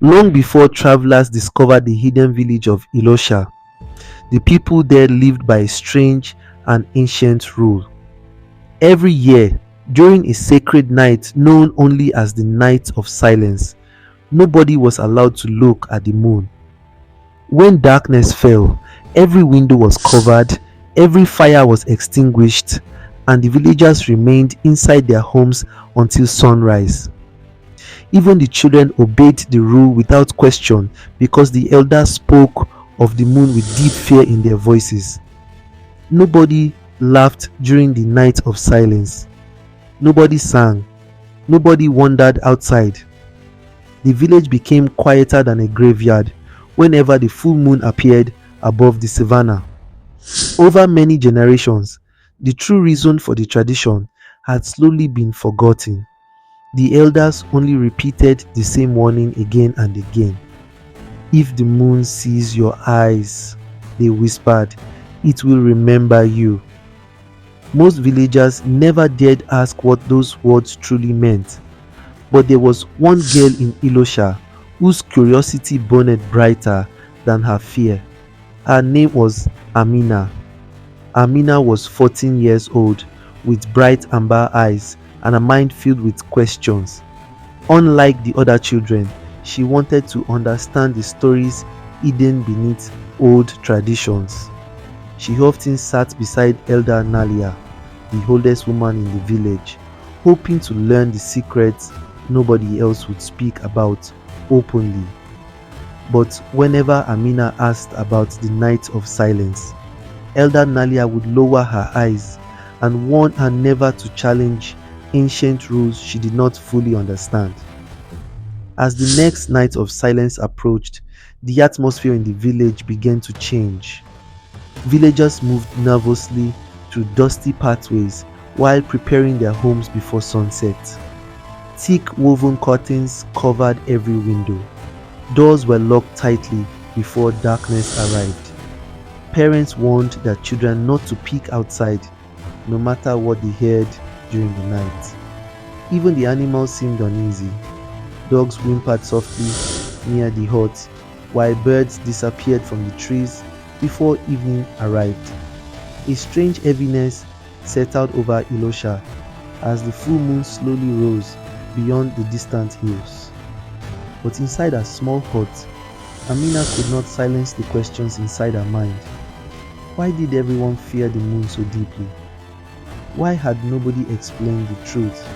Long before travelers discovered the hidden village of Ilosha, the people there lived by a strange and ancient rule. Every year, during a sacred night known only as the Night of Silence, nobody was allowed to look at the moon. When darkness fell, every window was covered, every fire was extinguished, and the villagers remained inside their homes until sunrise. Even the children obeyed the rule without question because the elders spoke of the moon with deep fear in their voices. Nobody laughed during the night of silence. Nobody sang. Nobody wandered outside. The village became quieter than a graveyard whenever the full moon appeared above the savannah. Over many generations, the true reason for the tradition had slowly been forgotten. The elders only repeated the same warning again and again. If the moon sees your eyes, they whispered, it will remember you. Most villagers never dared ask what those words truly meant, but there was one girl in Ilosha whose curiosity burned brighter than her fear. Her name was Amina. Amina was 14 years old with bright amber eyes and a mind filled with questions. Unlike the other children, she wanted to understand the stories hidden beneath old traditions. She often sat beside Elder Nalia, the oldest woman in the village, hoping to learn the secrets nobody else would speak about openly. But whenever Amina asked about the night of silence, Elder Nalia would lower her eyes and warn her never to challenge ancient rules she did not fully understand. As the next night of silence approached, the atmosphere in the village began to change. Villagers moved nervously through dusty pathways while preparing their homes before sunset. Thick woven curtains covered every window. Doors were locked tightly before darkness arrived. Parents warned their children not to peek outside, no matter what they heard during the night. Even the animals seemed uneasy. Dogs whimpered softly near the hut, while birds disappeared from the trees before evening arrived. A strange heaviness settled over Ilosha as the full moon slowly rose beyond the distant hills. But inside her small hut, Amina could not silence the questions inside her mind. Why did everyone fear the moon so deeply? Why had nobody explained the truth?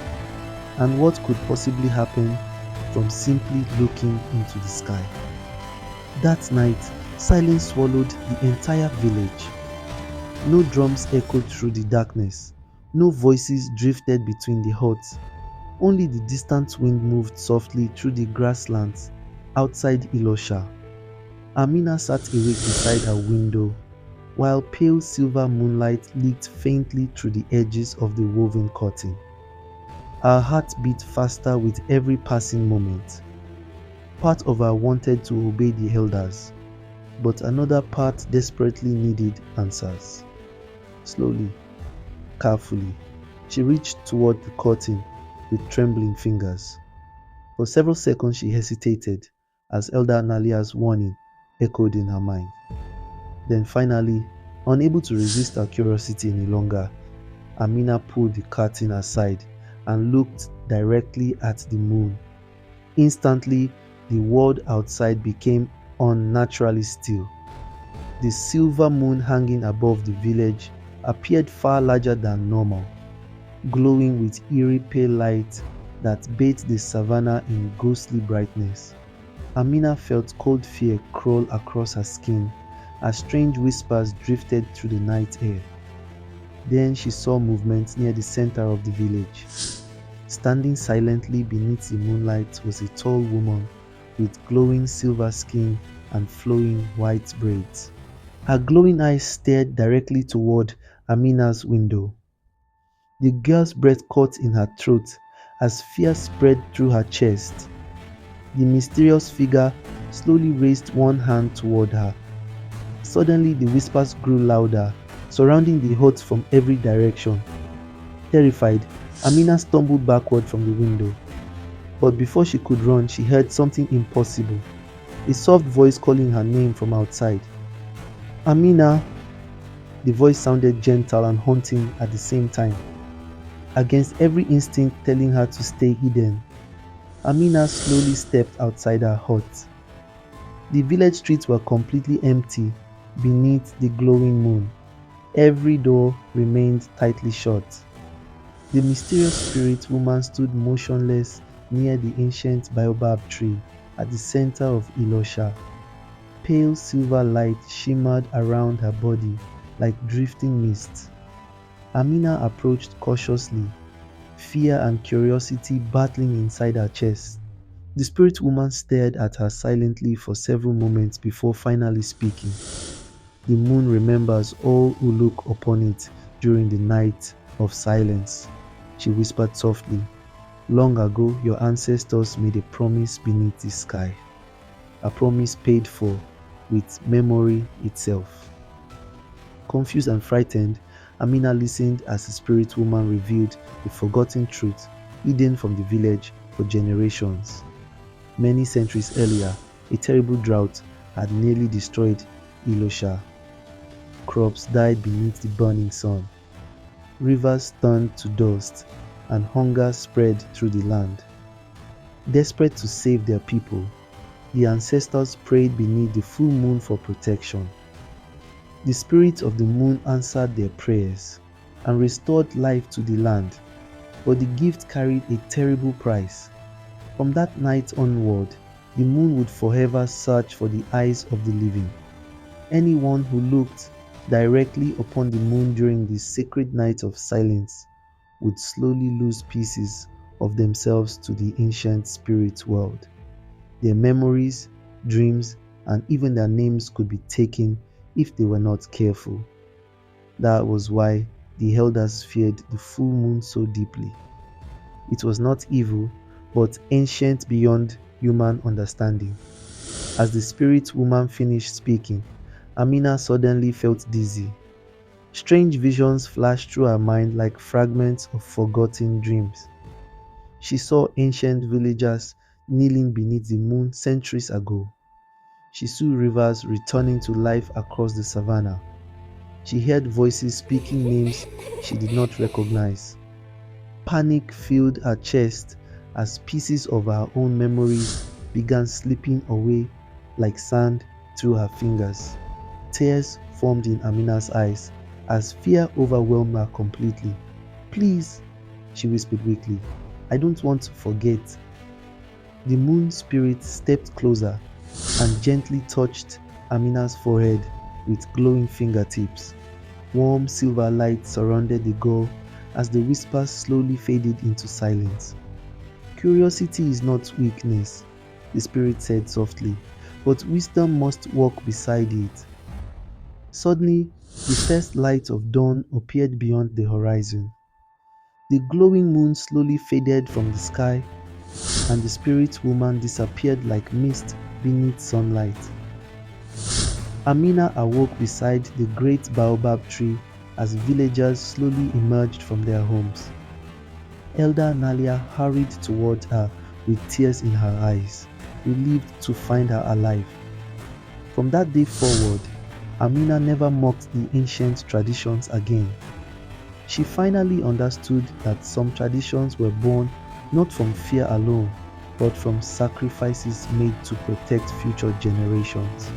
And what could possibly happen from simply looking into the sky? That night, silence swallowed the entire village. No drums echoed through the darkness. No voices drifted between the huts. Only the distant wind moved softly through the grasslands outside Ilosha. Amina sat awake beside her window, while pale silver moonlight leaked faintly through the edges of the woven curtain. Her heart beat faster with every passing moment. Part of her wanted to obey the elders, but another part desperately needed answers. Slowly, carefully, she reached toward the curtain with trembling fingers. For several seconds she hesitated as Elder Nalia's warning echoed in her mind. Then finally, unable to resist her curiosity any longer, Amina pulled the curtain aside and looked directly at the moon. Instantly, the world outside became unnaturally still. The silver moon hanging above the village appeared far larger than normal, glowing with eerie pale light that bathed the savannah in ghostly brightness. Amina felt cold fear crawl across her skin as strange whispers drifted through the night air. Then she saw movement near the center of the village. Standing silently beneath the moonlight was a tall woman with glowing silver skin and flowing white braids. Her glowing eyes stared directly toward Amina's window. The girl's breath caught in her throat as fear spread through her chest. The mysterious figure slowly raised one hand toward her. Suddenly, the whispers grew louder, surrounding the hut from every direction. Terrified, Amina stumbled backward from the window. But before she could run, she heard something impossible. A soft voice calling her name from outside. Amina! The voice sounded gentle and haunting at the same time, against every instinct telling her to stay hidden. Amina slowly stepped outside her hut. The village streets were completely empty beneath the glowing moon. Every door remained tightly shut. The mysterious spirit woman stood motionless near the ancient baobab tree at the center of Ilosha. Pale silver light shimmered around her body like drifting mist. Amina approached cautiously, fear and curiosity battling inside her chest. The spirit woman stared at her silently for several moments before finally speaking. The moon remembers all who look upon it during the night of silence, she whispered softly. Long ago, your ancestors made a promise beneath the sky, a promise paid for with memory itself. Confused and frightened, Amina listened as the spirit woman revealed a forgotten truth hidden from the village for generations. Many centuries earlier, a terrible drought had nearly destroyed Ilosha. Crops died beneath the burning sun, rivers turned to dust, and hunger spread through the land. Desperate to save their people, the ancestors prayed beneath the full moon for protection. The spirit of the moon answered their prayers and restored life to the land, but the gift carried a terrible price. From that night onward, the moon would forever search for the eyes of the living. Anyone who looked directly upon the moon during the sacred night of silence would slowly lose pieces of themselves to the ancient spirit world. Their memories, dreams, and even their names could be taken if they were not careful. That was why the elders feared the full moon so deeply. It was not evil, but ancient beyond human understanding. As the spirit woman finished speaking, Amina suddenly felt dizzy. Strange visions flashed through her mind like fragments of forgotten dreams. She saw ancient villagers kneeling beneath the moon centuries ago. She saw rivers returning to life across the savannah. She heard voices speaking names she did not recognize. Panic filled her chest as pieces of her own memories began slipping away like sand through her fingers. Tears formed in Amina's eyes as fear overwhelmed her completely. Please, she whispered weakly, I don't want to forget. The moon spirit stepped closer and gently touched Amina's forehead with glowing fingertips. Warm silver light surrounded the girl as the whispers slowly faded into silence. Curiosity is not weakness, the spirit said softly, but wisdom must walk beside it. Suddenly, the first light of dawn appeared beyond the horizon. The glowing moon slowly faded from the sky, and the spirit woman disappeared like mist beneath sunlight. Amina awoke beside the great baobab tree as villagers slowly emerged from their homes. Elder Nalia hurried toward her with tears in her eyes, relieved to find her alive. From that day forward, Amina never mocked the ancient traditions again. She finally understood that some traditions were born not from fear alone, but from sacrifices made to protect future generations.